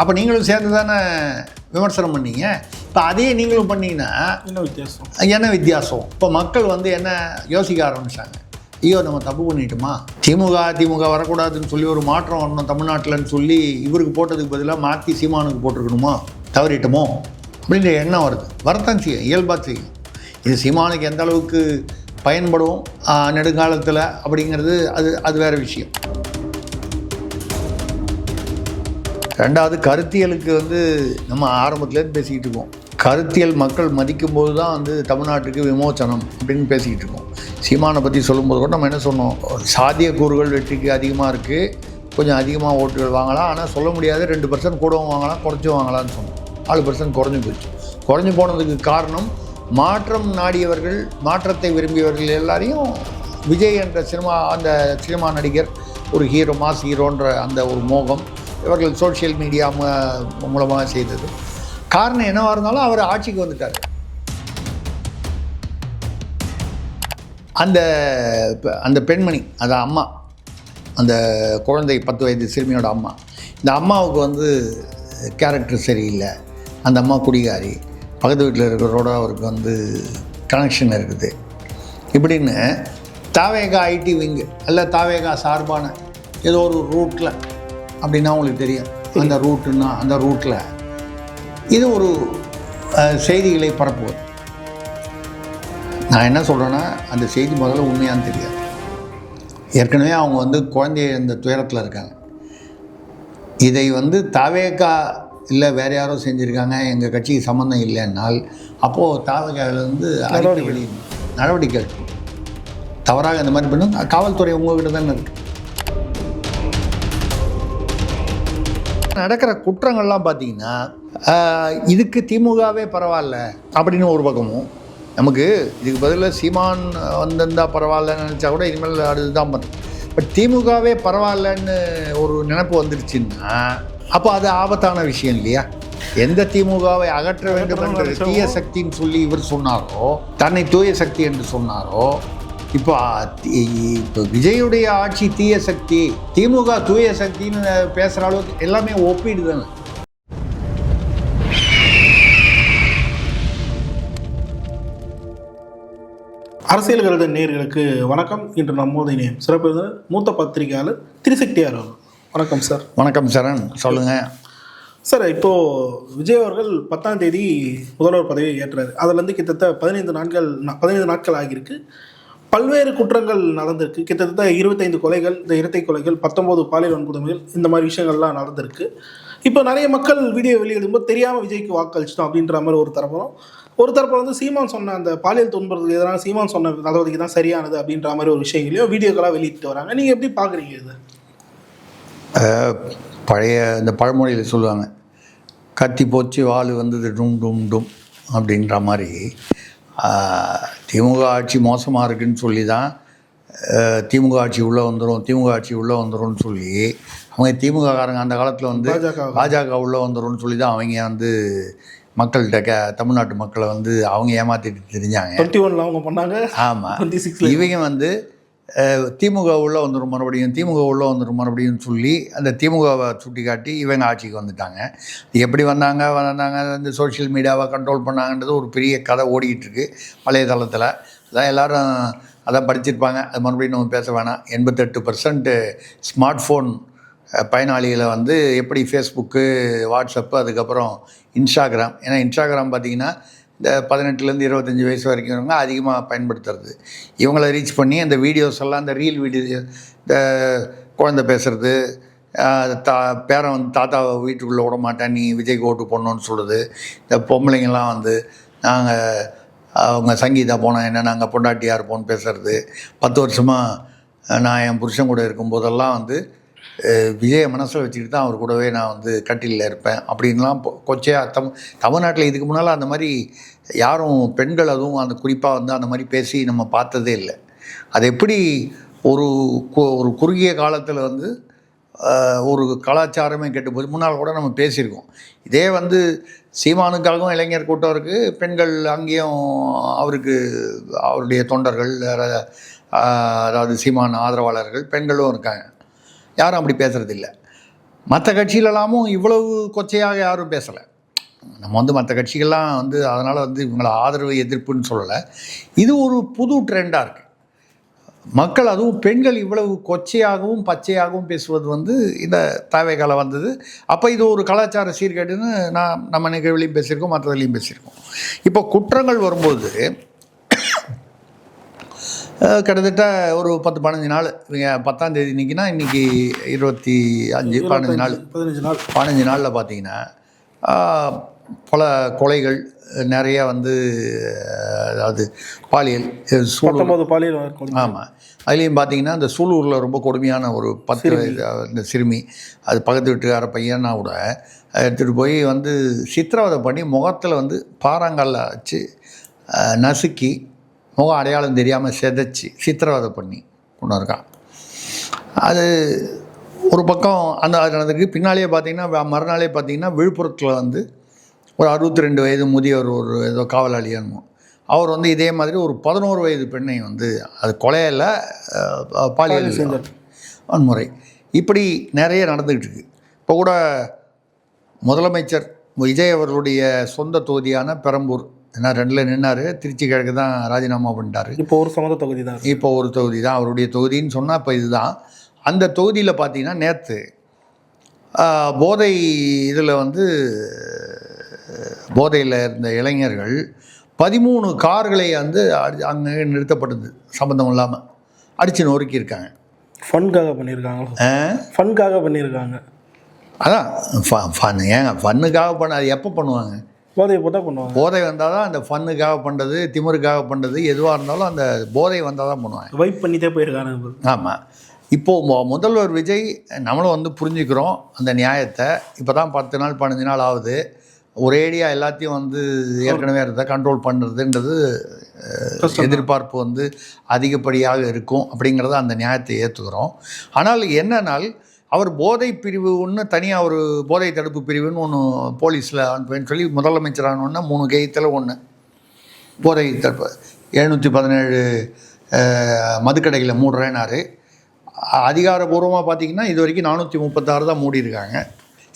அப்போ நீங்களும் சேர்ந்து தானே விமர்சனம் பண்ணீங்க. இப்போ அதையே நீங்களும் பண்ணீங்கன்னா என்ன வித்தியாசம்? இப்போ மக்கள் வந்து என்ன யோசிக்க ஆரம்பிச்சாங்க, ஐயோ நம்ம தப்பு பண்ணிட்டோமா, திமுக வரக்கூடாதுன்னு சொல்லி ஒரு மாற்றம் வரணும் தமிழ்நாட்டில்னு சொல்லி இவருக்கு போட்டதுக்கு பதிலாக மாற்றி சீமானுக்கு போட்டிருக்கணுமா, தவறிட்டோமோ அப்படின்ற எண்ணம் வருது. வரத்தான் செய்யும், இயல்பாக செய்யும். இது சீமானுக்கு எந்த அளவுக்கு பயன்படும் நெடுங்காலத்தில் அப்படிங்கிறது அது வேறு விஷயம். ரெண்டாவது, கருத்தியலுக்கு வந்து நம்ம ஆரம்பத்துலேருந்து பேசிக்கிட்டு இருக்கோம். கருத்தியல் மக்கள் மதிக்கும்போது தான் வந்து தமிழ்நாட்டுக்கு விமோச்சனம் அப்படின்னு பேசிக்கிட்டு இருக்கோம். சீமானை பற்றி சொல்லும்போது கூட நம்ம என்ன சொன்னோம், சாத்தியக்கூறுகள் வெற்றிக்கு அதிகமாக இருக்குது, கொஞ்சம் அதிகமாக ஓட்டுகள் வாங்கலாம், ஆனால் சொல்ல முடியாது 2% கூடவும் வாங்கலாம் குறைச்சும் வாங்கலாம்னு சொன்னோம். 4% குறைஞ்சி போச்சு. குறைஞ்சி போனதுக்கு காரணம் மாற்றம் நாடியவர்கள், மாற்றத்தை விரும்பியவர்கள் எல்லாரையும் விஜய் என்ற அந்த சினிமா நடிகர் ஒரு ஹீரோ, மாஸ் ஹீரோன்ற அந்த ஒரு மோகம் இவர்கள் சோஷியல் மீடியா மூலமாக செய்தது. காரணம் என்னவாக இருந்தாலும் அவர் ஆட்சிக்கு வந்துட்டார். அந்த பெண்மணி, அந்த அம்மா, அந்த குழந்தை 10 வயது சிறுமியோட அம்மா, இந்த அம்மாவுக்கு வந்து கேரக்டர் சரியில்லை, அந்த அம்மா குடிகாரி, பக்கத்து வீட்டில் இருக்கிறோட அவருக்கு வந்து கனெக்ஷன் இருக்குது இப்படின்னு தாவேகா ஐடி விங்கு அல்ல தாவேகா சார்பான ஏதோ ஒரு ரூட்டில் அப்படின்னா உங்களுக்கு தெரியும், அந்த ரூட்டுன்னா அந்த ரூட்டில் இது ஒரு செய்திகளை பரப்புவது. நான் என்ன சொல்கிறேன்னா, அந்த செய்தி முதல்ல உண்மையான்னு தெரியாது. ஏற்கனவே அவங்க வந்து குழந்தைய இந்த துயரத்தில் இருக்காங்க. இதை வந்து தாவேகா இல்லை வேறு யாரோ செஞ்சுருக்காங்க, எங்கள் கட்சிக்கு சம்மந்தம் இல்லைன்னால் அப்போது தாவேகாவில் வந்து நடவடிக்கை எடுக்கணும். தவறாக இந்த மாதிரி பண்ணும் காவல்துறை உங்கள்கிட்ட தானே இருக்குது. நடக்கிற குற்றங்கள்லாம் பார்த்தீங்கன்னா இதுக்கு திமுகவே பரவாயில்ல அப்படின்னு ஒரு பக்கமும், நமக்கு இதுக்கு பதிலாக சீமான் வந்திருந்தால் பரவாயில்லன்னு நினச்சா கூட இனிமேல் அதுதான் பண்ணும். பட் திமுகவே பரவாயில்லன்னு ஒரு நினைப்பு வந்துடுச்சுன்னா அப்போ அது ஆபத்தான விஷயம் இல்லையா? எந்த திமுகவை அகற்ற வேண்டும் என்ற தீய சக்தின்னு சொல்லி இவர் சொன்னாரோ, தன்னை தூய சக்தி என்று சொன்னாரோ, இப்போ விஜயுடைய ஆட்சி தீய சக்தி, திமுக தூய சக்தின்னு பேசுகிற அளவுக்கு எல்லாமே ஒப்பீடு தானே. அரசியல் கருத நேயர்களுக்கு வணக்கம். இன்று நம்மோது இணையம் சிறப்பு மூத்த பத்திரிகையாளர் திரிசக்தியார் அவர்கள். வணக்கம் சார். வணக்கம் சரண், சொல்லுங்கள் சார். இப்போது விஜய் அவர்கள் 10ஆம் தேதி முதல்வர் பதவியை ஏற்றார். அதிலேருந்து கிட்டத்தட்ட 15 நாட்கள் ஆகியிருக்கு. பல்வேறு குற்றங்கள் நடந்திருக்கு. கிட்டத்தட்ட 25 கொலைகள், இந்த இரட்டை கொலைகள், 19 பாலியல் வன்கொடுமைகள், இந்த மாதிரி விஷயங்கள்லாம் நடந்திருக்கு. இப்போ நிறைய மக்கள் வீடியோ வெளியிடும்போது தெரியாமல் விஜய்க்கு வாக்களிச்சிட்டோம் அப்படின்ற மாதிரி ஒரு தரப்புல வந்து சீமான் சொன்ன அந்த பாலியல் துன்புறுத்தலுக்கு எதிரான சீமான் சொன்ன நடவடிக்கை தான் சரியானது அப்படின்ற மாதிரி ஒரு விஷயங்களையும் வீடியோக்களாக வெளியிட்டு வராங்க. நீங்கள் எப்படி பார்க்குறீங்க இது? பழைய இந்த பழமொழியில் சொல்லுவாங்க, கத்தி போச்சு வாள் வந்தது டும் டும் டும் அப்படின்ற மாதிரி. திமுக ஆட்சி மோசமாக இருக்குதுன்னு சொல்லி தான் திமுக ஆட்சி உள்ளே வந்துடும்னு சொல்லி அவங்க திமுககாரங்க அந்த காலத்தில் வந்து பாஜக உள்ளே வந்துடும்னு சொல்லி தான் அவங்க வந்து மக்கள்கிட்ட தமிழ்நாட்டு மக்களை வந்து அவங்க ஏமாற்றிட்டு தெரிஞ்சாங்க. 21 அவங்க பண்ணாங்க. ஆமாம், இவங்க வந்து திமுக உள்ளே வந்துடும் மறுபடியும் சொல்லி அந்த திமுகவை சுட்டி காட்டி இவங்க ஆட்சிக்கு வந்துட்டாங்க. எப்படி வந்தாங்க இந்த சோஷியல் மீடியாவை கண்ட்ரோல் பண்ணாங்கன்றது ஒரு பெரிய கதை ஓடிக்கிட்டு இருக்குது வலைதளத்தில். அதான் எல்லோரும் அதான் படிச்சிருப்பாங்க, அது மறுபடியும் நம்ம பேச வேணாம். 88% ஸ்மார்ட் ஃபோன் பயனாளிகளை வந்து எப்படி ஃபேஸ்புக்கு, வாட்ஸ்அப்பு, அதுக்கப்புறம் இன்ஸ்டாகிராம். ஏன்னா இன்ஸ்டாகிராம் பார்த்திங்கன்னா இந்த 18லேருந்து 25 வயசு வரைக்கும் அதிகமாக பயன்படுத்துறது. இவங்களை ரீச் பண்ணி அந்த வீடியோஸ் எல்லாம், இந்த ரீல் வீடியோ, இந்த குழந்தை பேசுகிறது, பேரன் வந்து தாத்தாவை வீட்டுக்குள்ளே விட மாட்டேன், நீ விஜய்க்கு ஓட்டு போடணுன்னு சொல்லுது. இந்த பொம்பளைங்கள்லாம் வந்து நாங்கள் அவங்க சங்கீதா போனால் என்ன, நாங்கள் பொண்டாட்டியாக இருப்போம்னு பேசுகிறது. 10 வருஷமாக நான் என் புருஷன் கூட இருக்கும்போதெல்லாம் வந்து விஜயை மனசில் வச்சுக்கிட்டு தான் அவர் கூடவே நான் வந்து கட்டிலில் இருப்பேன் அப்படின்லாம் கொச்சையாக தமிழ்நாட்டில் இதுக்கு முன்னால் அந்த மாதிரி யாரும் பெண்கள் அதுவும் அந்த குறிப்பாக வந்து அந்த மாதிரி பேசி நம்ம பார்த்ததே இல்லை. அது எப்படி ஒரு குறுகிய காலத்தில் வந்து ஒரு கலாச்சாரமே கெட்டு போச்சு. முன்னால் கூட நம்ம பேசியிருக்கோம். இதே வந்து சீமானுக்காகவும் இளைஞர் கூட்டம் இருக்குது, பெண்கள் அங்கேயும் அவருடைய தொண்டர்கள், அதாவது சீமான் ஆதரவாளர்கள் பெண்களும் இருக்காங்க. யாரும் அப்படி பேசுகிறதில்ல. மற்ற கட்சிகளெல்லாமும் இவ்வளவு கொச்சையாக யாரும் பேசலை. நம்ம வந்து மற்ற கட்சிகள்லாம் வந்து அதனால் வந்து இவங்களை ஆதரவு எதிர்ப்புன்னு சொல்லலை. இது ஒரு புது ட்ரெண்டாக இருக்குது. மக்கள், அதுவும் பெண்கள் இவ்வளவு கொச்சையாகவும் பச்சையாகவும் பேசுவது வந்து இந்த தாவேகால வந்தது. அப்போ இது ஒரு கலாச்சார சீர்கேடுன்னு நம்ம நிகழ்வுலையும் பேசியிருக்கோம், மற்றதுலையும் பேசியிருக்கோம். இப்போ குற்றங்கள் வரும்போது கிட்டத்தட்ட ஒரு 10-15 நாள், இவங்க 10ஆம் தேதி இன்னைக்குன்னா இன்றைக்கி 25 15 நாளில் பார்த்தீங்கன்னா பல கொலைகள் நிறையா வந்து, அதாவது பாலியல் பாலியல். ஆமாம், அதுலேயும் பார்த்தீங்கன்னா இந்த சூலூரில் ரொம்ப கொடுமையான ஒரு 10 வயது இந்த சிறுமி, அது பக்கத்து வீட்டுக்கார பையனா கூட எடுத்துகிட்டு போய் வந்து சித்திரவதை பண்ணி முகத்தில் வந்து பாறாங்கல்ல வச்சு நசுக்கி முகம் அடையாளம் தெரியாமல் செதைச்சி சித்திரவதை பண்ணி கொண்டு இருக்கான். அது ஒரு பக்கம் அந்த நடந்திருக்கு. பின்னாலேயே பார்த்தீங்கன்னா மறுநாளே பார்த்தீங்கன்னா விழுப்புரத்தில் வந்து ஒரு 62 வயது முதியவர், ஒரு ஏதோ காவலாளியானமோ, அவர் வந்து இதே மாதிரி ஒரு 11 வயது பெண்ணை வந்து, அது கொலையில் பாலியல் வன்முறை, இப்படி நிறைய நடந்துக்கிட்டு இருக்கு. இப்போ கூட முதலமைச்சர் விஜய் அவர்களுடைய சொந்த தொகுதியான பெரம்பூர், ஏன்னா 2ல் நின்னார், திருச்சி கிழக்கு தான் ராஜினாமா பண்ணிட்டார். இப்போ ஒரு சொந்த தொகுதி தான், இப்போ ஒரு தொகுதி தான் அவருடைய தொகுதின்னு சொன்னால் இப்போ இதுதான். அந்த தொகுதியில் பார்த்தீங்கன்னா நேற்று போதை இதில் வந்து போதையில் இருந்த இளைஞர்கள் 13 கார்களை வந்து அங்கே நிறுத்தப்பட்டது சம்மந்தம் இல்லாமல் அடித்து நொறுக்கியிருக்காங்க. ஃபன்காக பண்ணியிருக்காங்க. அதான் ஃபன். ஏங்க ஃபன்னுக்காக பண்ண, அது எப்போ பண்ணுவாங்க? போதை போட்டால் பண்ணுவாங்க. போதை வந்தால் தான் அந்த ஃபன்னுக்காக பண்ணுறது, திமிருக்காக பண்ணுறது, எதுவாக இருந்தாலும் அந்த போதை வந்தால் தான் பண்ணுவாங்க. வைப் பண்ணிட்டே போயிருக்காங்க. ஆமாம். இப்போது முதல்வர் விஜய், நம்மளும் வந்து புரிஞ்சுக்கிறோம் அந்த நியாயத்தை. இப்போ தான் 10 நாள் 15 நாள் ஆகுது. ஒரேடியாக எல்லாத்தையும் வந்து ஏற்கனவே இருந்த கண்ட்ரோல் பண்ணுறதுன்றது எதிர்பார்ப்பு வந்து அதிகப்படியாக இருக்கும் அப்படிங்கிறத, அந்த நியாயத்தை ஏற்றுக்கிறோம். ஆனால் என்னன்னால், அவர் போதை பிரிவு ஒன்று தனியாக ஒரு போதை தடுப்பு பிரிவுன்னு ஒன்று போலீஸில் அனுப்புவேன்னு சொல்லி முதலமைச்சரானோன்னா 3 கையத்தில் ஒன்று போதை தடுப்பு 717 மதுக்கடைகளை மூடுறேன்னாரு. அதிகாரபூர்வமாக பார்த்திங்கன்னா இது வரைக்கும் 436 தான் மூடியிருக்காங்க.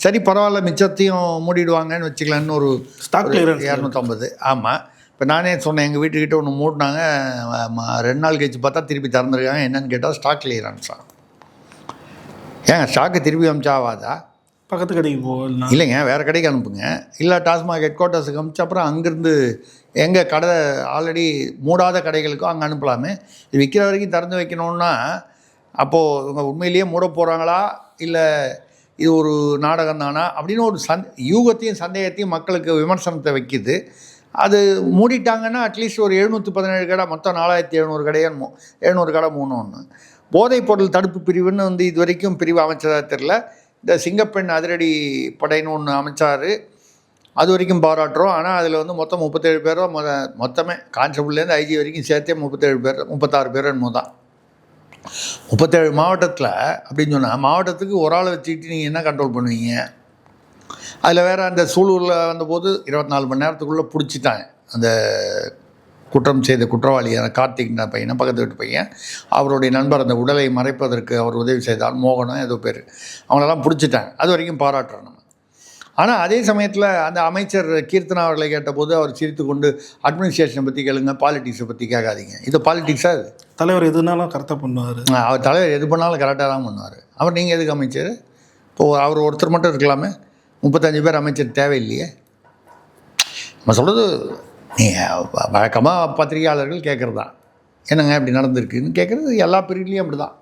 சரி, பரவாயில்ல, மிச்சத்தையும் மூடிடுவாங்கன்னு வச்சுக்கலான்னு ஒரு ஸ்டாக் 250. ஆமாம். இப்போ நானே சொன்னேன், எங்கள் வீட்டுக்கிட்ட ஒன்று மூடினாங்க, 2 நாள் கழிச்சு பார்த்தா திருப்பி திறந்துருக்காங்க. என்னென்னு கேட்டால் ஸ்டாக் கிளியரன்ஸா. ஏங்க ஸ்டாக்கு திருப்பி அனுப்பிச்சா ஆகாதா? பக்கத்து கடைக்கு போகலாம் இல்லைங்க, வேறு கடைக்கு அனுப்புங்க. இல்லை டாஸ்மாக் ஹெட் குவார்ட்டர்ஸுக்கு அனுப்பிச்சு அப்புறம் அங்கேருந்து எங்கள் கடை ஆல்ரெடி மூடாத கடைகளுக்கும் அங்கே அனுப்பலாமே. இது விற்கிற வரைக்கும் திறந்து வைக்கணுன்னா அப்போது இவங்க உண்மையிலேயே மூட போகிறாங்களா, இல்லை இது ஒரு நாடகம் தானா அப்படின்னு ஒரு யூகத்தையும் சந்தேகத்தையும் மக்களுக்கு விமர்சனத்தை வைக்குது. அது மூடிட்டாங்கன்னா அட்லீஸ்ட் ஒரு 717 கடை, மொத்தம் 4700 கடையா 700 கடை மூணுன்னு. போதைப் பொருள் தடுப்பு பிரிவுன்னு வந்து இது வரைக்கும் பிரிவு அமைச்சதாக தெரில. இந்த சிங்கப்பெண் அதிரடி படைன்னு ஒன்று அமைச்சார், அது வரைக்கும் பாராட்டுறோம். ஆனால் அதில் வந்து மொத்தம் 37 பேரோ மொத்தமே கான்ஸ்டபிள்லேருந்து ஐஜி வரைக்கும் சேர்த்தே 37 பேர் 36 பேர் என்னமோ தான். 37 மாவட்டத்தில் அப்படின்னு சொன்னால் மாவட்டத்துக்கு ஒரு ஆளை வச்சுக்கிட்டு நீங்கள் என்ன கண்ட்ரோல் பண்ணுவீங்க? அதில் வேறு அந்த சூலூரில் வந்தபோது 24 மணி நேரத்துக்குள்ளே பிடிச்சிட்டாங்க அந்த குற்றம் செய்த குற்றவாளியான கார்த்திக் பையனை, பக்கத்து வீட்டு பையன். அவருடைய நண்பர் அந்த உடலை மறைப்பதற்கு அவர் உதவி செய்தார், மோகனம் ஏதோ பேர், அவங்களெல்லாம் பிடிச்சிட்டாங்க. அது வரைக்கும் பாராட்டுறோம் நம்ம. ஆனால் அதே சமயத்தில் அந்த அமைச்சர் கீர்த்தனா அவர்களை கேட்டபோது அவர் சிரித்து கொண்டு, அட்மினிஸ்ட்ரேஷனை பற்றி கேளுங்க, பாலிட்டிக்ஸை பற்றி கேட்காதீங்க. இது பாலிட்டிக்ஸாக? அது தலைவர் எதுனாலும் கரெக்டாக பண்ணுவார். அவர் தலைவர் எது பண்ணாலும் கரெக்டாக தான் பண்ணுவார். அவர் நீங்கள் எதுக்கு அமைச்சர்? இப்போது அவர் ஒருத்தர் மட்டும் இருக்கலாமே, 35 பேர் அமைச்சர் தேவையில்லையே. நம்ம சொல்கிறது நீங்கள் வழக்கமாக பத்திரிகையாளர்கள் கேட்குறது தான், என்னங்க இப்படி நடந்திருக்குன்னு கேட்குறது எல்லா பிரிவுலேயும் அப்படி தான்.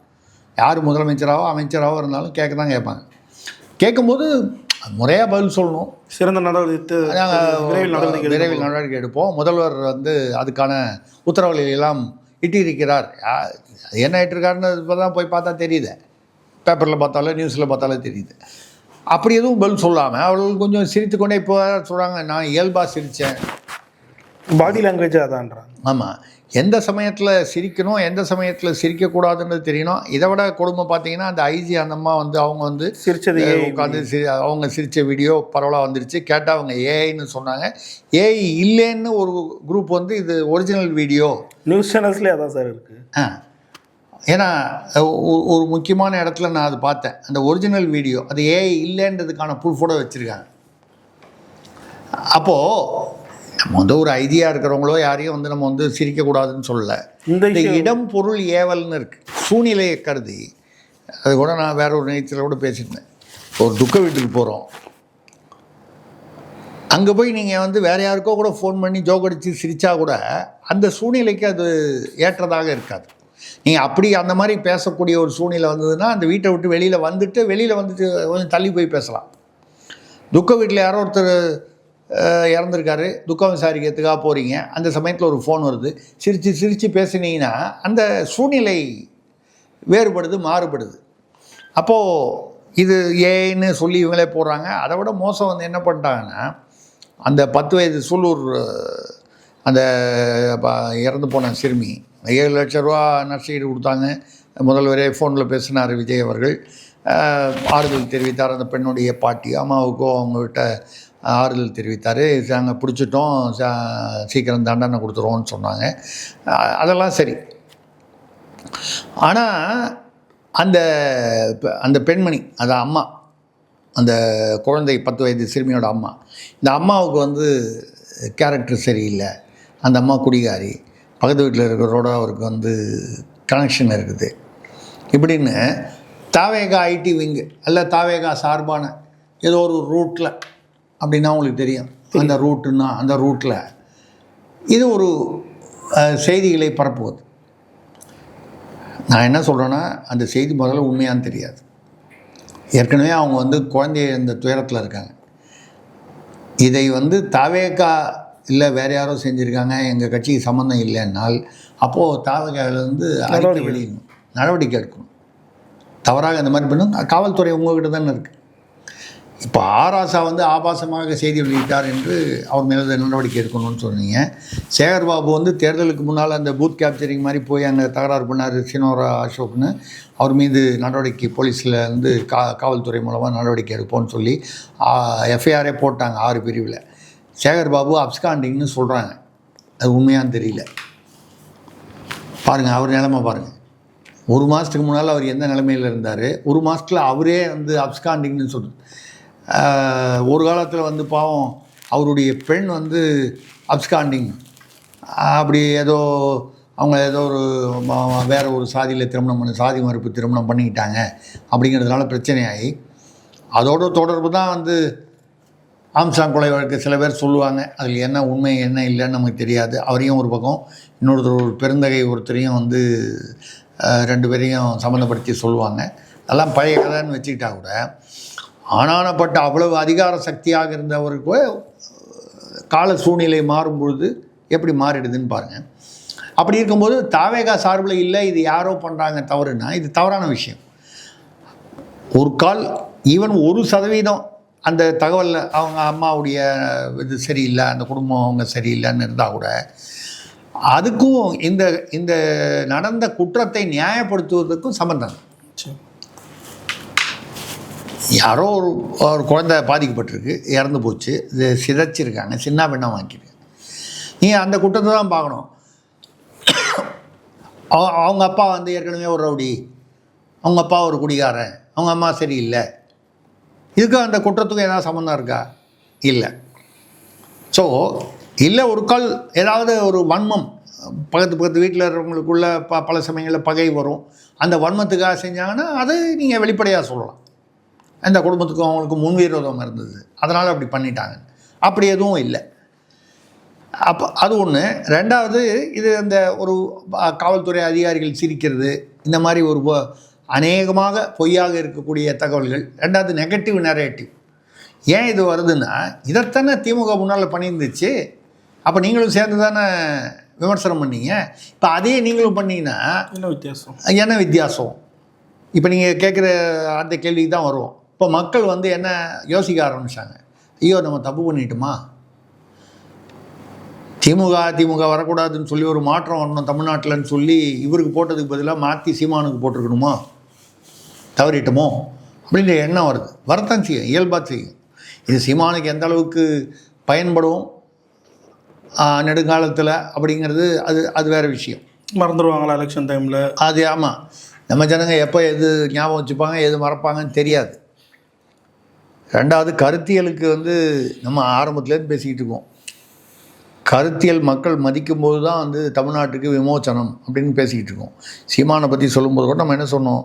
யார் முதலமைச்சராகவோ அமைச்சராகவோ இருந்தாலும் கேட்க தான் கேட்பாங்க. கேட்கும்போது முறையாக பதில் சொல்லணும். சிறந்த நடவடிக்கை விரைவில் நடவடிக்கை எடுப்போம். முதல்வர் வந்து அதுக்கான உத்தரவுகளை எல்லாம் இட்டிருக்கிறார். என்ன இட்டிருக்காருன்னு இப்போ தான் போய் பார்த்தா தெரியுது, பேப்பரில் பார்த்தாலும் நியூஸில் பார்த்தாலும் தெரியுது. அப்படி எதுவும் பதில் சொல்லாமல் அவர்கள் கொஞ்சம் சிரித்துக்கொண்டே இப்போ சொல்கிறாங்க, நான் இயல்பாக சிரித்தேன். பாடி லாங்குவேஜ் அதான்றாங்க. ஆமாம், எந்த சமயத்தில் சிரிக்கணும், எந்த சமயத்தில் சிரிக்கக்கூடாதுன்றது தெரியணும். இதை விட கொடுமை பார்த்தீங்கன்னா, அந்த ஐஜி அந்த அம்மா வந்து அவங்க வந்து சிரிச்சது உட்காந்து அவங்க சிரித்த வீடியோ பரவலாக வந்துருச்சு. கேட்டால் அவங்க ஏஐன்னு சொன்னாங்க. ஏஐ இல்லைன்னு ஒரு குரூப் வந்து இது ஒரிஜினல் வீடியோ, நியூஸ் சேனல்ஸ்லேயே அதான் சார் இருக்குது. ஏன்னா ஒரு முக்கியமான இடத்துல நான் அது பார்த்தேன். அந்த ஒரிஜினல் வீடியோ அது ஏஐ இல்லைன்றதுக்கான ப்ரூஃபோட வச்சுருக்காங்க. அப்போது நம்ம வந்து ஒரு ஐடியா இருக்கிறவங்களோ யாரையும் வந்து நம்ம வந்து சிரிக்கக்கூடாதுன்னு சொல்லலை. இந்த இடம் பொருள் ஏவல்னு இருக்குது, சூழ்நிலையை கருதி. அது கூட நான் வேற ஒரு நேரத்தில் கூட பேசியிருந்தேன். ஒரு துக்க வீட்டுக்கு போகிறோம், அங்கே போய் நீங்கள் வந்து வேறு யாருக்கோ கூட ஃபோன் பண்ணி ஜோக் அடித்து சிரித்தா கூட அந்த சூழ்நிலைக்கு அது ஏற்றதாக இருக்காது. நீங்கள் அப்படி அந்த மாதிரி பேசக்கூடிய ஒரு சூழ்நிலை வந்ததுன்னா அந்த வீட்டை விட்டு வெளியில் வந்துட்டு கொஞ்சம் தள்ளி போய் பேசலாம். துக்க வீட்டில் யாரோ ஒருத்தர் இறந்துருக்காரு, துக்கம் விசாரிக்கிறதுக்காக போகிறீங்க, அந்த சமயத்தில் ஒரு ஃபோன் வருது, சிரித்து பேசினீங்கன்னா அந்த சூழ்நிலை வேறுபடுது, மாறுபடுது. அப்போது இது ஏன்னு சொல்லி இவங்களே போடுறாங்க. அதை விட மோசம் வந்து என்ன பண்ணிட்டாங்கன்னா, அந்த 10 வயது சூலூர் அந்த இறந்து போன சிறுமி 7 லட்ச ரூபா நஷ்டஈடு கொடுத்தாங்க. முதல்வரே ஃபோனில் பேசினார் விஜய் அவர்கள், ஆறுதல் தெரிவித்தார். அந்த பெண்ணுடைய பாட்டி அம்மாவுக்கோ அவங்ககிட்ட ஆறுதல் தெரிவித்தார். நாங்கள் பிடிச்சிட்டோம், சீக்கிரம் தண்டனை கொடுத்துருவோன்னு சொன்னாங்க. அதெல்லாம் சரி. ஆனால் அந்த பெண்மணி, அது அம்மா, அந்த குழந்தை 10 வயது சிறுமியோட அம்மா, இந்த அம்மாவுக்கு வந்து கேரக்டர் சரியில்லை, அந்த அம்மா குடிகாரி, பக்கத்து வீட்டில் இருக்கிறவரோட அவருக்கு வந்து கனெக்ஷன் இருக்குது இப்படின்னு தாவேகா ஐடி விங்கு அல்ல தாவேகா சார்பான ஏதோ ஒரு ரூட்டில், அப்படின்னா உங்களுக்கு தெரியும் அந்த ரூட்டுன்னா, அந்த ரூட்டில் இது ஒரு செய்திகளை பரப்புவது. நான் என்ன சொல்கிறேன்னா, அந்த செய்தி முதல்ல உண்மையான்னு தெரியாது. ஏற்கனவே அவங்க வந்து குழந்தைய இந்த துயரத்தில் இருக்காங்க. இதை வந்து தாவேகா இல்லை வேறு யாரோ செஞ்சுருக்காங்க, எங்கள் கட்சிக்கு சம்மந்தம் இல்லைன்னால் அப்போது தாவேகாவிலேருந்து அறிக்கை வெளியிடணும், நடவடிக்கை எடுக்கணும். தவறாக இந்த மாதிரி பண்ணும் காவல்துறை உங்கள்கிட்ட தானே இருக்குது. இப்போ ஆராசா வந்து ஆபாசமாக செய்தி வெளியிட்டார் என்று அவர் மேலே நடவடிக்கை எடுக்கணும்னு சொன்னீங்க. சேகர்பாபு வந்து தேர்தலுக்கு முன்னால் அந்த பூத் கேப்சரிங் மாதிரி போய் அங்கே தகராறு பண்ணார் சினோரா அசோக்னு, அவர் மீது நடவடிக்கை போலீஸில் வந்து காவல்துறை மூலமாக நடவடிக்கை எடுப்போம்னு சொல்லி எஃப்ஐஆரே போட்டாங்க 6 பிரிவில். சேகர்பாபு அப்ஸ்காண்டிங்னு சொல்கிறாங்க, அது உண்மையான்னு தெரியல. பாருங்கள் அவர் நிலைமை பாருங்கள். 1 மாதத்துக்கு முன்னால் அவர் எந்த நிலைமையில் இருந்தார், 1 மாதத்தில் அவரே வந்து அப்ஸ்காண்டிங்னு சொல்லுது. ஒரு காலத்தில் வந்து பாவம் அவருடைய பெண் வந்து அப்ஸ்காண்டிங், அப்படி ஏதோ அவங்க ஏதோ ஒரு வேறு ஒரு சாதியில் திருமணம் பண்ணி சாதி மறுப்பு திருமணம் பண்ணிக்கிட்டாங்க அப்படிங்கிறதுனால பிரச்சனையாகி, அதோட தொடர்பு தான் வந்து ஆம்சாங் கொலை வழக்கு சில பேர் சொல்லுவாங்க. அதில் என்ன உண்மை என்ன இல்லைன்னு நமக்கு தெரியாது. அவரையும் ஒரு பக்கம், இன்னொருத்தர் ஒரு பெருந்தகை ஒருத்தரையும் வந்து 2 பேரையும் சம்மந்தப்படுத்தி சொல்லுவாங்க. அதெல்லாம் பழைய கதைன்னு வச்சுக்கிட்டா கூட, ஆனானப்பட்ட அவ்வளவு அதிகார சக்தியாக இருந்தவருக்கு கால சூழ்நிலை மாறும் பொழுது எப்படி மாறிடுதுன்னு பாருங்கள். அப்படி இருக்கும்போது தாவேகா சார்பில் இல்லை, இது யாரோ பண்ணுறாங்க தவறுனா இது தவறான விஷயம். ஒரு கால் ஈவன் 1% அந்த தகவலில் அவங்க அம்மாவுடைய இது சரியில்லை, அந்த குடும்பம் அவங்க சரியில்லைன்னு இருந்தால் கூட அதுக்கும் இந்த நடந்த குற்றத்தை நியாயப்படுத்துவதற்கும் சம்பந்தம். யாரோ ஒரு குழந்தை பாதிக்கப்பட்டிருக்கு, இறந்து போச்சு, இது சிதைச்சிருக்காங்க, சின்ன பின்னம் வாங்கிருக்கு. நீங்கள் அந்த குற்றத்தை தான் பார்க்கணும். அவங்க அப்பா வந்து ஏற்கனவே ஒரு ரவுடி, அவங்க அப்பா ஒரு குடிகாரன், அவங்க அம்மா சரியில்லை, இதுக்கு அந்த குற்றத்துக்கும் ஏதாவது சம்மந்தம் இருக்கா? இல்லை. ஸோ இல்லை, ஒரு கால் ஏதாவது ஒரு வன்மம் பக்கத்து வீட்டில் இருக்கிறவங்களுக்குள்ள பல சமயங்களில் பகை வரும், அந்த வன்மத்துக்காக செஞ்சாங்கன்னா அது நீங்கள் வெளிப்படையாக சொல்லலாம். அந்த குடும்பத்துக்கும் அவங்களுக்கு முன்விரோதம் இருந்தது, அதனால் அப்படி பண்ணிட்டாங்க. அப்படி எதுவும் இல்லை. அப்போ அது ஒன்று. ரெண்டாவது, இது அந்த ஒரு காவல்துறை அதிகாரிகள் சிரிக்கிறது, இந்த மாதிரி ஒரு அநேகமாக பொய்யாக இருக்கக்கூடிய தகவல்கள். ரெண்டாவது நெகட்டிவ் நரேட்டிவ். ஏன் இது வருதுன்னா, இதைத்தானே திமுக முன்னால் பண்ணியிருந்துச்சு, அப்போ நீங்களும் சேர்ந்து தானே விமர்சனம் பண்ணீங்க. இப்போ அதே நீங்களும் பண்ணிங்கன்னா என்ன வித்தியாசம்? இப்போ நீங்கள் கேட்குற அந்த கேள்விக்கு தான் வருவோம். இப்போ மக்கள் வந்து என்ன யோசிக்க ஆரம்பித்தாங்க, ஐயோ நம்ம தப்பு பண்ணிட்டோமா, திமுக வரக்கூடாதுன்னு சொல்லி ஒரு மாற்றம் வரணும் தமிழ்நாட்டில்னு சொல்லி இவருக்கு போட்டதுக்கு பதிலாக மாற்றி சீமானுக்கு போட்டிருக்கணுமோ, தவறிட்டோமோ அப்படின்ற எண்ணம் வருது. வரத்தான் செய்யும், இயல்பாக செய்யும். இது சீமானுக்கு எந்த அளவுக்கு பயன்படும் நெடுங்காலத்தில் அப்படிங்கிறது அது வேறு விஷயம். மறந்துடுவாங்களா எலெக்ஷன் டைமில்? அது ஆமாம், நம்ம ஜனங்க எப்போ எது ஞாபகம் வச்சுப்பாங்க எது மறப்பாங்கன்னு தெரியாது. ரெண்டாவது கருத்தியலுக்கு வந்து நம்ம ஆரம்பத்துலேருந்து பேசிக்கிட்டு இருக்கோம். கருத்தியல் மக்கள் மதிக்கும்போது தான் வந்து தமிழ்நாட்டுக்கு விமோச்சனம் அப்படின்னு பேசிக்கிட்டு இருக்கோம். சீமானை பற்றி சொல்லும்போது கூட நம்ம என்ன சொன்னோம்,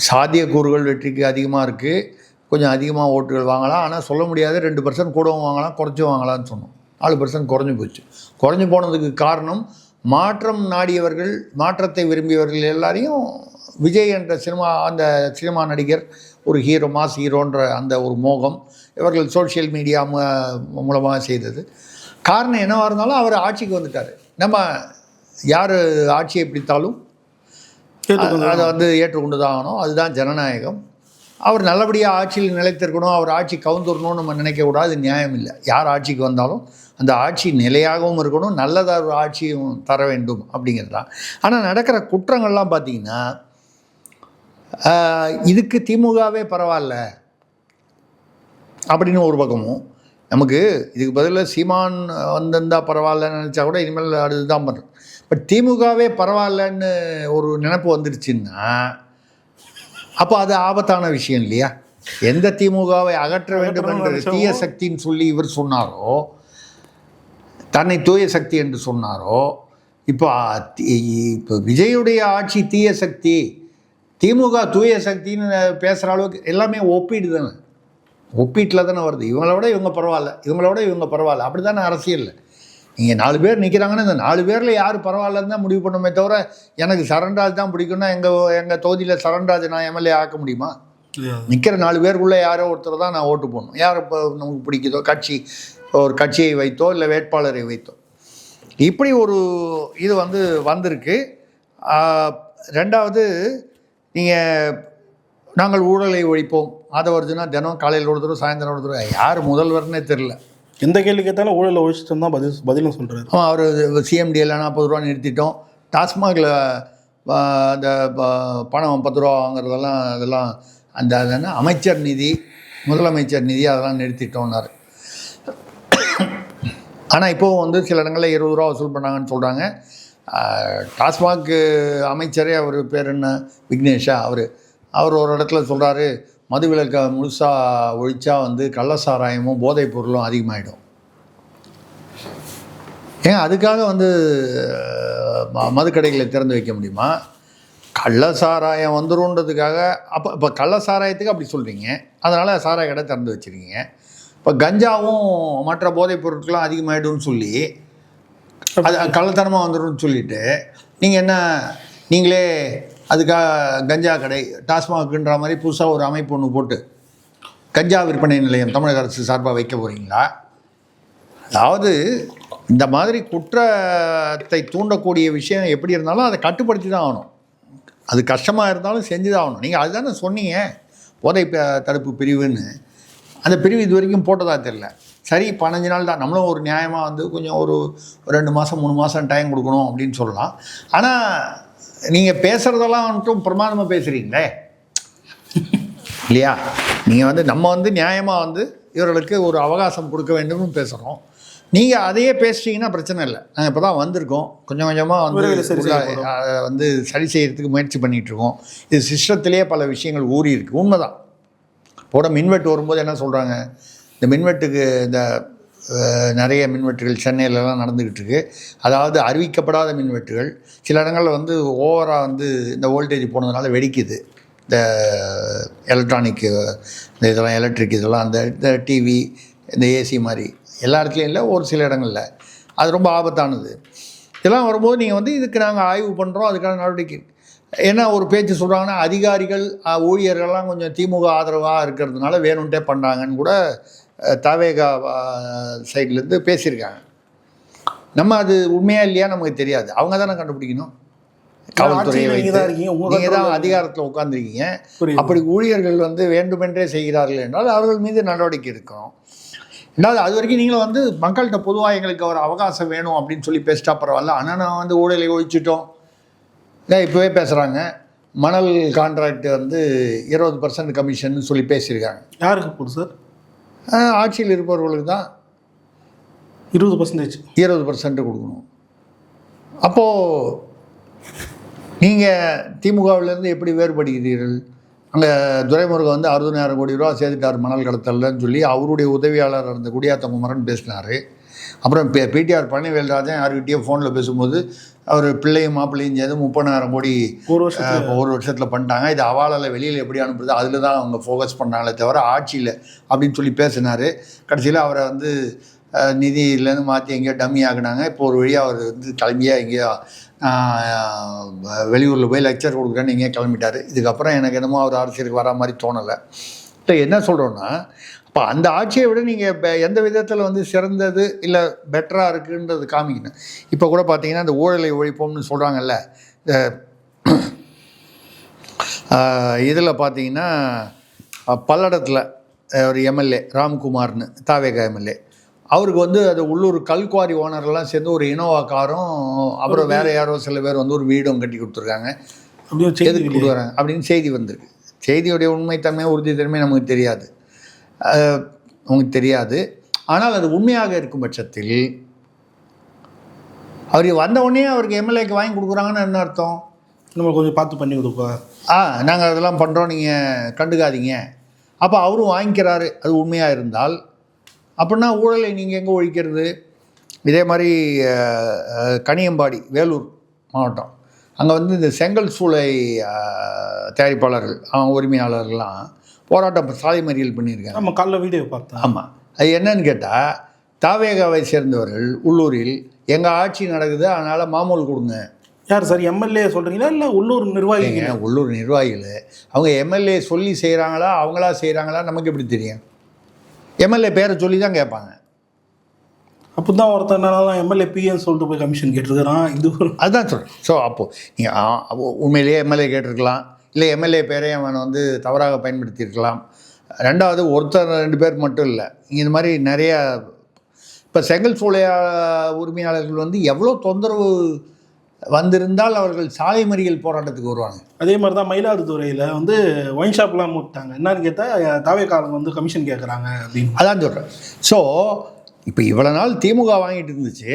சாத்தியக்கூறுகள் வெற்றிக்கு அதிகமாக இருக்குது, கொஞ்சம் அதிகமாக ஓட்டுகள் வாங்கலாம், ஆனால் சொல்ல முடியாது 2% கூடவும் வாங்கலாம் குறைச்சும் வாங்கலாம்னு சொன்னோம். 4% குறைஞ்சி போச்சு. குறைஞ்சி போனதுக்கு காரணம் மாற்றம் நாடியவர்கள், மாற்றத்தை விரும்பியவர்கள் எல்லாரையும் விஜய் என்ற அந்த சினிமா நடிகர் ஒரு ஹீரோ, மாஸ் ஹீரோன்ற அந்த ஒரு மோகம் இவர்கள் சோஷியல் மீடியா மூலமாக செய்தது. காரணம் என்னவாக இருந்தாலும் அவர் ஆட்சிக்கு வந்துட்டார். நம்ம யார் ஆட்சியை பிடித்தாலும் அதை வந்து ஏற்றுக்கொண்டு தான் ஆகணும். அதுதான் ஜனநாயகம். அவர் நல்லபடியாக ஆட்சியில் நிலைத்திருக்கணும், அவர் ஆட்சி கவுந்துடணும்னு நம்ம நினைக்கக்கூடாது. நியாயம் இல்லை. யார் ஆட்சிக்கு வந்தாலும் அந்த ஆட்சி நிலையாகவும் இருக்கணும், நல்லதாக ஆட்சியும் தர வேண்டும் அப்படிங்கிறது தான். ஆனால் நடக்கிற குற்றங்கள்லாம் பார்த்திங்கன்னா இதுக்கு திமுகவே பரவாயில்ல அப்படின்னு ஒரு பக்கமும், நமக்கு இதுக்கு பதிலாக சீமான் வந்திருந்தால் பரவாயில்லன்னு நினச்சா கூட இனிமேல் அதுதான் பண்ணுறோம். பட் திமுகவே பரவாயில்லன்னு ஒரு நினைப்பு வந்துடுச்சுன்னா அப்போ அது ஆபத்தான விஷயம் இல்லையா? எந்த திமுகவை அகற்ற வேண்டும் என்ற தீய சக்தின்னு சொல்லி இவர் சொன்னாரோ, தன்னை தூய சக்தி என்று சொன்னாரோ, இப்போ விஜயுடைய ஆட்சி தீய சக்தி, திமுக தூய சக்தின்னு பேசுகிற அளவுக்கு எல்லாமே ஒப்பீடு தானே, ஒப்பீட்டில் தானே வருது. இவங்களோட இவங்க பரவாயில்ல, இவங்களோட இவங்க பரவாயில்ல, அப்படி தானே அரசியலில். நீங்கள் 4 பேர் நிற்கிறாங்கன்னா இந்த 4 பேரில் யார் பரவாயில்லன்னு தான் முடிவு பண்ணுமே தவிர எனக்கு சரண்ராஜ் தான் பிடிக்கும்னா எங்கள் தொகுதியில் சரண்ராஜ் நான் எம்எல்ஏ ஆக்க முடியுமா? நிற்கிற 4 பேருக்குள்ளே யாரோ ஒருத்தர் தான் நான் ஓட்டு போடணும். யார் இப்போ நமக்கு பிடிக்குதோ, ஒரு கட்சியை வைத்தோ இல்லை வேட்பாளரை வைத்தோ, இப்படி ஒரு இது வந்திருக்கு. ரெண்டாவது, நீங்கள் நாங்கள் ஊழலை ஒழிப்போம், அதை வருதுன்னா தினம் காலையில் ஒரு தடவை சாயந்தரம் ஒரு தடவை, யார் முதல்வர்னே தெரில. எந்த கேள்வி கேட்டாலும் ஊழலை ஒழிச்சிட்டோம் தான் பதிலும் சொல்கிறாரு. அவர் சிஎம்டியில் 40 ரூபா நிறுத்திட்டோம், டாஸ்மாகில் அந்த பணம் 10 ரூபா வாங்குறதெல்லாம் அதெல்லாம் அந்த அமைச்சர் நிதி, முதலமைச்சர் நிதி அதெல்லாம் நிறுத்திட்டோம்னாரு. ஆனால் இப்போது சில இடங்களில் 20 ரூபா வசூல் பண்ணாங்கன்னு சொல்கிறாங்க. டாஸ்மாக் அமைச்சரே அவர் பேர் என்ன, விக்னேஷா, அவர் ஒரு இடத்துல சொல்கிறாரு, மதுவிலக்கை முழுசாக ஒழிச்சா கள்ளசாராயமும் போதைப் பொருளும் அதிகமாகிடும். ஏன் அதுக்காக மதுக்கடைகளை திறந்து வைக்க முடியுமா? கள்ளசாராயம் வந்துருன்றதுக்காக இப்போ கள்ளசாராயத்துக்கு அப்படி சொல்கிறீங்க, அதனால் சாராய கடை திறந்து வச்சுருக்கீங்க. இப்போ கஞ்சாவும் மற்ற போதைப் பொருட்களும் அதிகமாகிடும்னு சொல்லி அது கள்ளத்தனமாக வந்துடும்னு சொல்லிவிட்டு நீங்கள் நீங்களே அதுக்காக கஞ்சா கடை டாஸ்மாகுன்ற மாதிரி புதுசாக ஒரு அமைப்பு ஒன்று போட்டு கஞ்சா விற்பனை நிலையம் தமிழக அரசு சார்பாக வைக்க போகிறீங்களா? அதாவது இந்த மாதிரி குற்றத்தை தூண்டக்கூடிய விஷயம் எப்படி இருந்தாலும் அதை கட்டுப்படுத்தி தான் ஆகணும். அது கஷ்டமாக இருந்தாலும் செஞ்சு தான் ஆகணும். நீங்கள் அதுதானே சொன்னீங்க, போதை தடுப்பு பிரிவுன்னு. அந்த பிரிவு இது வரைக்கும் போட்டதாக தெரியல. சரி, 15 நாள் தான், நம்மளும் ஒரு நியாயமாக கொஞ்சம் ஒரு 2 மாதம் 3 மாதம் டைம் கொடுக்கணும் அப்படின்னு சொல்லலாம். ஆனால் நீங்கள் பேசுகிறதெல்லாம் பிரமாதமாக பேசுகிறீங்களே இல்லையா? நீங்கள் நம்ம நியாயமாக இவர்களுக்கு ஒரு அவகாசம் கொடுக்க வேண்டும்னு பேசுகிறோம். நீங்கள் அதையே பேசிட்டீங்கன்னா பிரச்சனை இல்லை. நாங்கள் இப்போ தான் வந்திருக்கோம், கொஞ்சம் கொஞ்சமாக சரி செய்கிறதுக்கு முயற்சி பண்ணிகிட்ருக்கோம். இது சிஸ்டத்திலே பல விஷயங்கள் ஊறி இருக்குது, உண்மைதான். போட மின்வெட்டு வரும்போது என்ன சொல்கிறாங்க, இந்த மின்வெட்டுக்கு இந்த நிறைய மின்வெட்டுகள் சென்னையிலலாம் நடந்துக்கிட்டு இருக்குது. அதாவது அறிவிக்கப்படாத மின்வெட்டுகள் சில இடங்களில் ஓவராக இந்த வோல்டேஜ் போனதுனால வெடிக்குது. இந்த எலக்ட்ரானிக்கு இந்த இதெல்லாம் எலக்ட்ரிக் இதெல்லாம் இந்த டிவி இந்த ஏசி மாதிரி எல்லா இடத்துலையும் இல்லை, ஒரு சில இடங்களில் அது ரொம்ப ஆபத்தானது. இதெல்லாம் வரும்போது நீங்கள் இதுக்கு நாங்கள் ஆய்வு பண்ணுறோம், அதுக்கான நடவடிக்கை என்ன ஒரு பேச்சு சொல்கிறாங்கன்னா, அதிகாரிகள் ஊழியர்கள்லாம் கொஞ்சம் திமுக ஆதரவாக இருக்கிறதுனால வேணும்ட்டே பண்ணாங்கன்னு கூட தவேகா சைட்லேருந்து பேசியிருக்காங்க. நம்ம அது உண்மையாக இல்லையா நமக்கு தெரியாது, அவங்க தானே கண்டுபிடிக்கணும். காவல்துறையை வைத்து நீங்கள் தான் அதிகாரத்தில் உட்காந்துருக்கீங்க. அப்படி ஊழியர்கள் வேண்டுமென்றே செய்கிறார்கள் என்றால் அவர்கள் மீது நடவடிக்கை இருக்கும். ரெண்டாவது, அது வரைக்கும் நீங்களும் மக்கள்கிட்ட பொதுவாக எங்களுக்கு ஒரு அவகாசம் வேணும் அப்படின்னு சொல்லி பேசிட்டா பரவாயில்ல. ஆனால் நான் ஊழலை ஒழிச்சிட்டோம் இப்போவே பேசுகிறாங்க. மணல் கான்ட்ராக்ட் 20% கமிஷன் சொல்லி பேசியிருக்காங்க. யாருக்கு போடு சார்? ஆட்சியில் இருப்பவர்களுக்கு தான் 20% கொடுக்கணும். அப்போது நீங்கள் திமுகவிலேருந்து எப்படி வேறுபடுகிறீர்கள்? அங்கே துரைமுருகன் வந்து 60,000 கோடி ரூபா சேர்த்துட்டார் மணல் கடத்தலன்னு சொல்லி அவருடைய உதவியாளர் இருந்த குடியாத்த குமரன் பேசினார். அப்புறம் பிடிஆர் பழனிவேல்ராஜன் யாருக்கிட்டேயோ ஃபோனில் பேசும்போது அவர் பிள்ளையும் மாப்பிள்ளையும் சேர்ந்து 30,000 கோடி ஒரு வருஷத்தில் பண்ணிட்டாங்க. இது அவாலால் வெளியில் எப்படி அனுப்புறது, அதில் தான் அவங்க ஃபோக்கஸ் பண்ணாங்களே தவிர ஆட்சியில் அப்படின்னு சொல்லி பேசினார். கடைசியில் அவரை வந்து நிதியிலேருந்து மாற்றி எங்கேயோ டம்மி ஆகினாங்க. இப்போ ஒரு வழியாக அவர் வந்து கிளம்பியாக எங்கேயோ வெளியூரில் போய் லெக்சர் கொடுக்குறேன்னு எங்கேயோ கிளம்பிட்டார். இதுக்கப்புறம் எனக்கு என்னமோ அவர் அரசியலுக்கு வரா மாதிரி தோணலை. இப்போ என்ன சொல்கிறோன்னா, அப்போ அந்த ஆட்சியை விட நீங்கள் இப்போ எந்த விதத்தில் வந்து சிறந்தது இல்லை பெட்டராக இருக்குன்றது காமிக்கணும். இப்போ கூட பார்த்தீங்கன்னா இந்த ஊழலை ஒழிப்போம்னு சொல்கிறாங்கல்ல, இதில் பார்த்தீங்கன்னா பல்லடத்தில் ஒரு எம்எல்ஏ ராம்குமார்னு தாவேகா எம்எல்ஏ, அவருக்கு வந்து அது உள்ளூர் கல்குவாரி ஓனர்லாம் சேர்ந்து ஒரு இனோவா காரும் அப்புறம் வேறு யாரோ சில பேர் வந்து ஒரு வீடும் கட்டி கொடுத்துருக்காங்க. எதுக்கு கொடுக்குறாங்க அப்படின்னு செய்தி வந்திருக்கு. செய்தியுடைய உண்மைத்தன்மை உறுதித்தன்மை நமக்கு தெரியாது, ஆனால் அது உண்மையாக இருக்கும் பட்சத்தில் அவர் வந்த உடனே அவருக்கு எம்எல்ஏக்கு வாங்கி கொடுக்குறாங்கன்னு என்ன அர்த்தம்? நம்ம கொஞ்சம் பார்த்து பண்ணி கொடுப்பா, நாங்கள் அதெல்லாம் பண்ணுறோம், நீங்கள் கண்டுக்காதீங்க. அப்போ அவரும் வாங்கிக்கிறாரு. அது உண்மையாக இருந்தால் அப்படின்னா ஊழலை நீங்கள் எங்கே ஒழிக்கிறது? இதே மாதிரி கனியம்பாடி வேலூர் மாவட்டம், அங்கே வந்து இந்த செங்கல் சூளை தயாரிப்பாளர்கள் அவங்க உரிமையாளர்கள்லாம் போராட்டம் சாலை மறியல் பண்ணியிருக்காங்க. நம்ம காலைல வீடியோ பார்த்தோம். ஆமாம், அது என்னன்னு கேட்டால் தாவேகாவை சேர்ந்தவர்கள் உள்ளூரில் எங்கள் ஆட்சி நடக்குது அதனால் மாமூல் கொடுங்க. யார் சார், எம்எல்ஏ சொல்கிறீங்களா இல்லை உள்ளூர் நிர்வாகிங்க? உள்ளூர் நிர்வாகிகள். அவங்க எம்எல்ஏ சொல்லி செய்கிறாங்களா அவங்களா செய்கிறாங்களா நமக்கு எப்படி தெரியும்? எம்எல்ஏ பேரை சொல்லி தான் கேட்பாங்க. அப்போ தான் ஒருத்தனால எம்எல்ஏ பிஎன்னு சொல்லிட்டு போய் கமிஷன் கேட்டிருக்கிறான். இது அதுதான் சொல்கிறேன். ஸோ அப்போது நீங்கள் உண்மையிலேயே எம்எல்ஏ கேட்டிருக்கலாம், இல்லை எம்எல்ஏ பேரையும் அவன் வந்து தவறாக பயன்படுத்தியிருக்கலாம். ரெண்டாவது ஒருத்தர் 2 பேர் மட்டும் இல்லை, இங்கே இந்த மாதிரி நிறைய இப்போ செங்கல் சூளை உரிமையாளர்கள் வந்து எவ்வளோ தொந்தரவு வந்திருந்தால் அவர்கள் சாலை மறியல் போராட்டத்துக்கு வருவாங்க. அதே மாதிரி தான் மயிலாடுதுறையில் வந்து ஒயின் ஷாப்லாம் மூட்டாங்க. என்னன்னு கேட்டால் தாவேக்காரங்க வந்து கமிஷன் கேட்குறாங்க அப்படின்னு. அதான் சொல்கிறேன். ஸோ இப்போ இவ்வளோ நாள் திமுக வாங்கிட்டு இருந்துச்சு,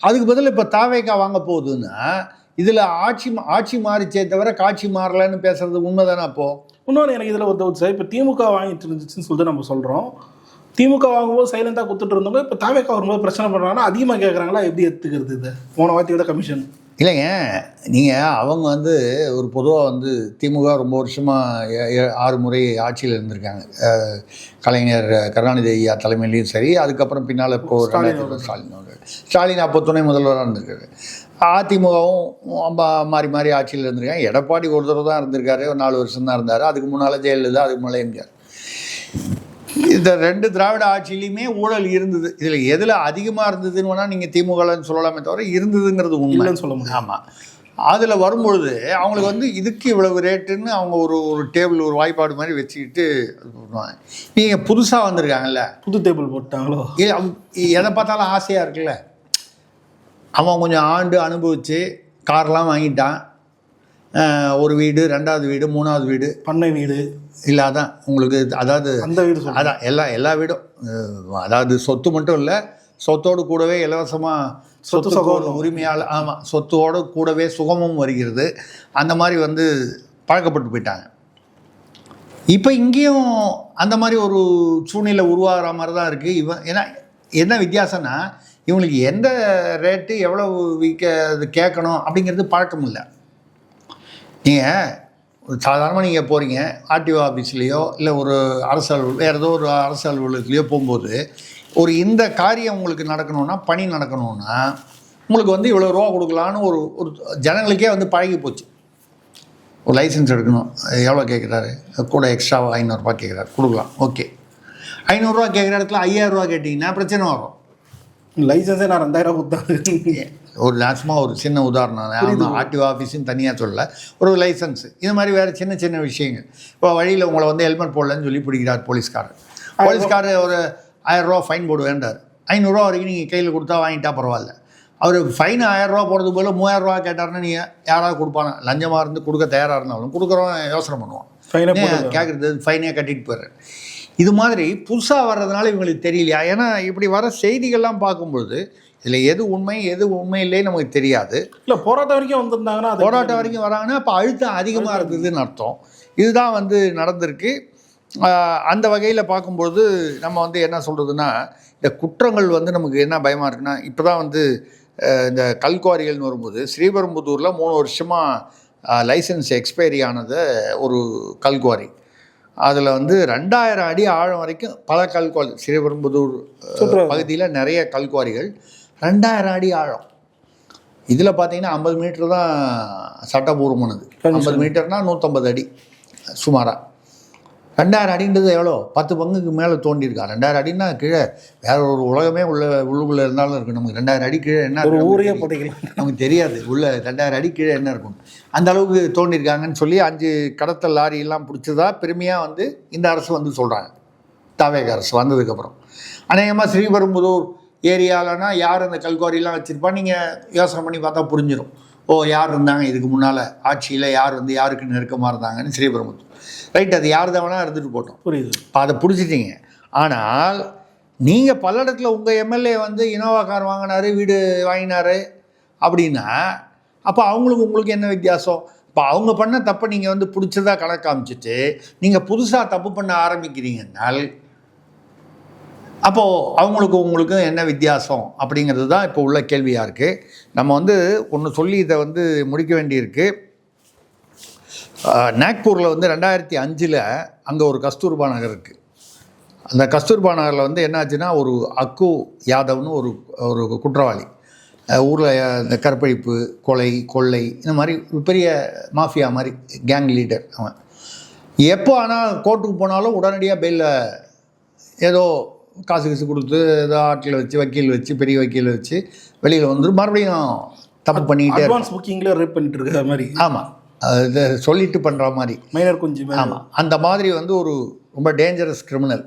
அதுக்கு பதில் இப்போ தாவேக்கா வாங்க போகுதுன்னா இதில் ஆட்சி மாறிச்சே தவிர காட்சி மாறலன்னு பேசுறது உண்மை தானே? அப்போது இன்னொன்று எனக்கு இதில் ஒரு டவுட் சார். இப்போ திமுக வாங்கிட்டு இருந்துச்சுன்னு சொல்லிட்டு நம்ம சொல்கிறோம், திமுக வாங்கும்போது சைலண்டாக கொடுத்துட்டு இருந்தவங்க இப்போ தாவேக்கா வரும்போது பிரச்சனை பண்ணுறாங்கன்னா அதிகமாக கேட்குறாங்களா? எப்படி எடுத்துக்கிறது இது? போன வார்த்தையோட கமிஷன் இல்லைங்க. நீங்கள் அவங்க வந்து ஒரு பொதுவாக வந்து திமுக ரொம்ப வருஷமாக 6 முறை ஆட்சியில் இருந்திருக்காங்க. கலைஞர் கருணாநிதி ஐயா தலைமையிலையும் சரி, அதுக்கப்புறம் பின்னால் இப்போ ஸ்டாலின் அப்போ துணை முதல்வராக இருந்திருக்காரு. அதிமுகவும் மாறி மாறி ஆட்சியில் இருந்திருக்காங்க. எடப்பாடி ஒரு தடவை தான் இருந்திருக்காரு, ஒரு 4 வருஷம் தான் இருந்தார். அதுக்கு முன்னால் ஜெயலலிதா, அதுக்கு முன்னாலே எம்ஜிஆர். இந்த 2 திராவிட ஆட்சியிலையுமே ஊழல் இருந்தது. இதில் எதில் அதிகமாக இருந்ததுன்னு வேணால் நீங்கள் திமுகன்னு சொல்லலாமே தவிர இருந்ததுங்கிறது உண்மைன்னு சொல்ல முடியும். ஆமாம், அதில் வரும்பொழுது அவங்களுக்கு வந்து இதுக்கு இவ்வளவு ரேட்டுன்னு அவங்க ஒரு டேபிள் ஒரு வாய்ப்பாடு மாதிரி வச்சுக்கிட்டு பண்ணுவாங்க. நீங்கள் புதுசாக வந்திருக்காங்கல்ல, புது டேபிள் போட்டாங்களோ, எதை பார்த்தாலும் ஆசையாக இருக்குல்ல. அவன் கொஞ்சம் ஆண்டு அனுபவித்து கார்லாம் வாங்கிட்டான், ஒரு வீடு, 2வது வீடு, 3வது வீடு, பண்ணை வீடு இல்லை. அதான் உங்களுக்கு அதாவது அந்த வீடு, அதான் எல்லா வீடும், அதாவது சொத்து மட்டும் இல்லை, சொத்தோடு கூடவே இலவசமாக சொத்து சுகம் உரிமையால், ஆமாம், சொத்தோடு கூடவே சுகமும் வருகிறது. அந்த மாதிரி வந்து பழக்கப்பட்டு போயிட்டாங்க. இப்போ இங்கேயும் அந்த மாதிரி ஒரு சூழ்நிலை உருவாகிற மாதிரி தான் இருக்குது. ஏன்னா என்ன வித்தியாசம்னா, இவங்களுக்கு எந்த ரேட்டு எவ்வளவு கேட்கணும் அப்படிங்கிறது பழக்கம் இல்லை. நீங்கள் சாதாரணமாக நீங்கள் போகிறீங்க ஆர்டிஓ ஆஃபீஸ்லேயோ இல்லை ஒரு அரசு வேறு ஏதோ ஒரு அரசு அலுவலகத்துலேயோ போகும்போது ஒரு இந்த காரியம் உங்களுக்கு நடக்கணும்னா, பணி நடக்கணும்னா உங்களுக்கு வந்து இவ்வளோ ரூபா கொடுக்கலான்னு ஒரு ஜனங்களுக்கே வந்து பழகி போச்சு. ஒரு லைசன்ஸ் எடுக்கணும், எவ்வளோ கேட்குறாரு, கூட எக்ஸ்ட்ராவாக 500 ரூபா கேட்குறாரு, கொடுக்கலாம், ஓகே. 500 ரூபா கேட்குற இடத்துல 5000 ரூபா கேட்டிங்கன்னா பிரச்சனை வரும். லைசன்ஸே நான் 2000 கொடுத்தாங்க. ஒரு லாஸ்மாக ஒரு சின்ன உதாரணம், ஆர்டிஓ ஆஃபீஸுன்னு தனியாக சொல்லலை, ஒரு லைசன்ஸு, இது மாதிரி வேறு சின்ன சின்ன விஷயங்கள். இப்போ வழியில் உங்களை வந்து ஹெல்மெட் போடலன்னு சொல்லி பிடிக்கிறார் போலீஸ்காரர் ஒரு 1000 ரூபா ஃபைன் போடுவேன்றார். 500 ரூபா வரைக்கும் நீங்கள் கையில் கொடுத்தா வாங்கிட்டா பரவாயில்ல. அவர் ஃபைன் 1000 ரூபா போடுறது போல் 3000 ரூபா கேட்டார்னா நீங்கள் யாராவது கொடுப்பாங்க. லஞ்சமாக இருந்து கொடுக்க தயாராக இருந்தாலும் கொடுக்குறவன் யோசனை பண்ணுவான், கேட்குறது ஃபைனே கட்டிட்டு போயிடுறேன். இது மாதிரி புதுசாக வர்றதுனால இவங்களுக்கு தெரியலையா? ஏன்னா இப்படி வர செய்திகள்லாம் பார்க்கும்பொழுது இதில் எது உண்மை எது உண்மை இல்லையே நமக்கு தெரியாது. இல்லை போராட்டம் வரைக்கும் வந்திருந்தாங்கன்னா போராட்டம் வரைக்கும் வராங்கன்னா அப்போ அழுத்தம் அதிகமாக இருந்ததுன்னு அர்த்தம். இதுதான் வந்து நடந்திருக்கு. அந்த வகையில் பார்க்கும்பொழுது நம்ம வந்து என்ன சொல்கிறதுனா, இந்த குற்றங்கள் வந்து நமக்கு என்ன பயமாக இருக்குன்னா, இப்போ தான் வந்து இந்த கல்குவாரிகள்னு வரும்போது ஸ்ரீபெரும்புதூரில் 3 வருஷமாக லைசன்ஸ் எக்ஸ்பைரி ஆனது ஒரு கல்குவாரி. அதில் வந்து 2000 அடி ஆழம் வரைக்கும் பல கல்குவாரி, ஸ்ரீபெரும்புதூர் பகுதியில் நிறைய கல்குவாரிகள் 2000 அடி ஆழம். இதில் பார்த்தீங்கன்னா 50 மீட்டர் தான் சட்டபூர்வமானது. 50 மீட்டர்னால் 150 அடி சுமாராக. 2000 அடின்றது எவ்வளோ? 10 பங்குக்கு மேலே தோண்டியிருக்கா. 2000 அடின்னா கீழே வேற ஒரு உலகமே உள்ளுக்குள்ளே இருந்தாலும் இருக்கும். நமக்கு 2000 அடி கீழே என்ன ஊரே போட்டிக்கலாம் நமக்கு தெரியாது. உள்ள 2000 அடி கீழே என்ன இருக்கும். அந்த அளவுக்கு தோண்டியிருக்காங்கன்னு சொல்லி 5 கடத்தல் லாரியெல்லாம் பிடிச்சதா பெருமையாக வந்து இந்த அரசு வந்து சொல்கிறாங்க. தாவேக அரசு வந்ததுக்கப்புறம் அநேகமாக ஸ்ரீபெரும்புதூர் ஏரியாலனா யார் அந்த கல்குவாரிலாம் வச்சுருப்பா நீங்கள் யோசனை பண்ணி பார்த்தா புரிஞ்சிடும். ஓ, யார் இருந்தாங்க இதுக்கு முன்னால் ஆட்சியில், யார் வந்து யாருக்கு நெருக்கமாக இருந்தாங்கன்னு. ஸ்ரீபெரும்புதூர் ரைட், அது யார் தான் வேணால் இருந்துட்டு போட்டோம், புரியுது. இப்போ அதை பிடிச்சிட்டிங்க. ஆனால் நீங்கள் பல்லடத்தில் உங்கள் எம்எல்ஏ வந்து இனோவா கார் வாங்கினார், வீடு வாங்கினார் அப்படின்னா அப்போ அவங்களுக்கு உங்களுக்கு என்ன வித்தியாசம்? இப்போ அவங்க பண்ண தப்பை நீங்கள் வந்து பிடிச்சதா கணக்கு காமிச்சிட்டு நீங்கள் புதுசாக தப்பு பண்ண ஆரம்பிக்கிறீங்கன்னால் அப்போது அவங்களுக்கு உங்களுக்கு என்ன வித்தியாசம் அப்படிங்கிறது தான் இப்போ உள்ள கேள்வியாக இருக்குது. நம்ம வந்து ஒன்று சொல்லி இதை வந்து முடிக்க வேண்டியிருக்கு. நாக்பூரில் வந்து 2005 அங்கே ஒரு கஸ்தூர்பா நகர் இருக்குது. அந்த கஸ்தூர்பா நகரில் வந்து என்னாச்சுன்னா, ஒரு அக்கு யாதவ்னு ஒரு குற்றவாளி, ஊரில் இந்த கற்பழிப்பு, கொலை, கொள்ளை, இந்த மாதிரி பெரிய மாஃபியா மாதிரி கேங் லீடர் அவன். எப்போ ஆனால் கோர்ட்டுக்கு போனாலும் உடனடியாக பெயிலில் ஏதோ காசு கொடுத்து ஏதோ ஆட்டில் வச்சு வக்கீல் வச்சு பெரிய வக்கீல் வச்சு வெளியில் வந்து மறுபடியும் தப்பு பண்ணிக்கிட்டே அட்வான்ஸ் புக்கிங்கில் ரேப் பண்ணிட்டு இருக்கிற மாதிரி. ஆமாம், இதை சொல்லிட்டு பண்ணுற மாதிரி மைனர் கொஞ்சம். ஆமாம், அந்த மாதிரி வந்து ஒரு ரொம்ப டேஞ்சரஸ் கிரிமினல்.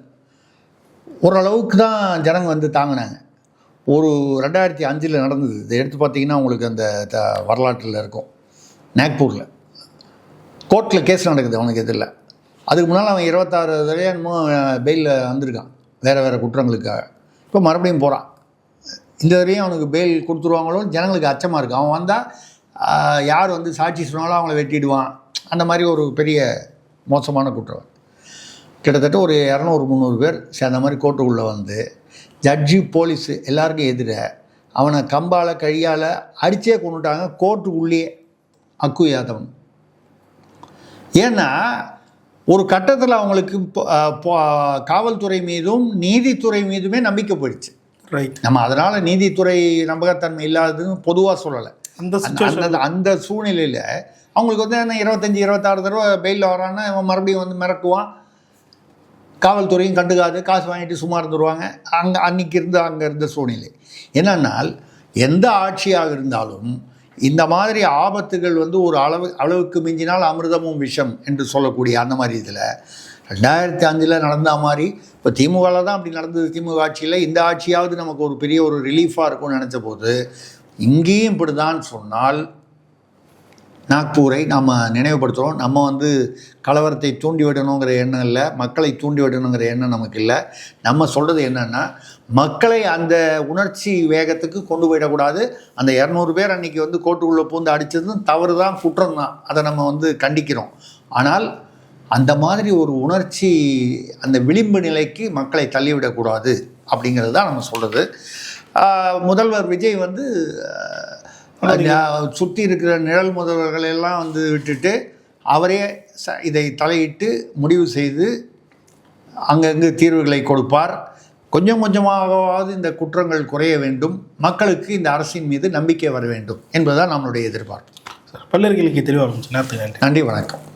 ஓரளவுக்கு தான் ஜனங்க வந்து தாங்கினாங்க. ஒரு 2005 நடந்தது. இதை எடுத்து பார்த்தீங்கன்னா உங்களுக்கு அந்த வரலாற்றில் இருக்கும். நாக்பூரில் கோர்ட்டில் கேஸ் நடக்குது அவனுக்கு எதிரில். அதுக்கு முன்னால் அவன் 26 தடவை என்னமோ பெயிலில் வந்திருக்கான் வேறு குற்றங்களுக்காக. இப்போ மறுபடியும் போகிறான். இந்த வரையும் அவனுக்கு பெயில் கொடுத்துருவாங்களோ ஜனங்களுக்கு அச்சமாக இருக்குது. அவன் வந்தால் யார் வந்து சாட்சி சொன்னாலும் அவங்கள வெட்டிடுவான். அந்த மாதிரி ஒரு பெரிய மோசமான குற்றம். கிட்டத்தட்ட ஒரு 200-300 பேர் சேர்ந்த மாதிரி கோர்ட்டுக்குள்ளே வந்து ஜட்ஜி, போலீஸு எல்லாருக்கும் எதிர அவனை கம்பால் கழியால் அடித்தே கொண்டுட்டாங்க கோர்ட்டுக்குள்ளேயே அக்கு யாதவன். ஏன்னா ஒரு கட்டத்தில் அவங்களுக்கு காவல்துறை மீதும் நீதித்துறை மீதுமே நம்பிக்கை போயிடுச்சு. ரைட், நம்ம அதனால் நீதித்துறை நம்பகத்தன்மை இல்லாததுன்னு பொதுவாக சொல்லலை. அந்த சூழ்நிலையில் அவங்களுக்கு வந்து என்ன 25-26 தடவை பெயிலில் வரான்னா இவன் மறுபடியும் வந்து மிரட்டுவான். காவல்துறையும் கண்டுக்காது, காசு வாங்கிட்டு சும்மா இருந்துருவாங்க. அன்றைக்கி அங்கே இருந்த சூழ்நிலை என்னன்னால், எந்த ஆட்சியாக இருந்தாலும் இந்த மாதிரி ஆபத்துகள் வந்து ஒரு அளவுக்கு மிஞ்சினால் அமிர்தமும் விஷம் என்று சொல்லக்கூடிய அந்த மாதிரி இதில் 2005 நடந்த மாதிரி இப்போ திமுகவில் தான் அப்படி நடந்தது. திமுக ஆட்சியில் இந்த ஆட்சியாவது நமக்கு ஒரு பெரிய ஒரு ரிலீஃபாக இருக்கும்னு நினச்ச போது இங்கேயும் இப்படி தான் சொன்னால் நாக்பூரை நாம் நினைவுபடுத்துகிறோம். நம்ம வந்து கலவரத்தை தூண்டிவிடணுங்கிற எண்ணம் இல்லை, மக்களை தூண்டிவிடணுங்கிற எண்ணம் நமக்கு இல்லை. நம்ம சொல்கிறது என்னென்னா, மக்களை அந்த உணர்ச்சி வேகத்துக்கு கொண்டு போயிடக்கூடாது. அந்த 200 பேர் அன்றைக்கி வந்து கோர்ட்டுக்குள்ளே பூந்து அடித்ததும் தவறு தான், குற்றம் தான், அதை நம்ம வந்து கண்டிக்கிறோம். ஆனால் அந்த மாதிரி ஒரு உணர்ச்சி அந்த விளிம்பு நிலைக்கு மக்களை தள்ளிவிடக்கூடாது அப்படிங்கிறது தான் நம்ம சொல்கிறது. முதல்வர் விஜய் வந்து சுற்றி இருக்கிற நிழல் முதல்வர்களெல்லாம் வந்து விட்டுட்டு அவரே இதை தலையிட்டு முடிவு செய்து அங்கங்கு தீர்வுகளை கொடுப்பார். கொஞ்சம் கொஞ்சமாகவாவது இந்த குற்றங்கள் குறைய வேண்டும், மக்களுக்கு இந்த அரசின் மீது நம்பிக்கை வர வேண்டும் என்பதுதான் நம்மளுடைய எதிர்பார்ப்பு. பல்லர்களுக்கு தெளிவாக நேரத்துக்கு நன்றி, வணக்கம்.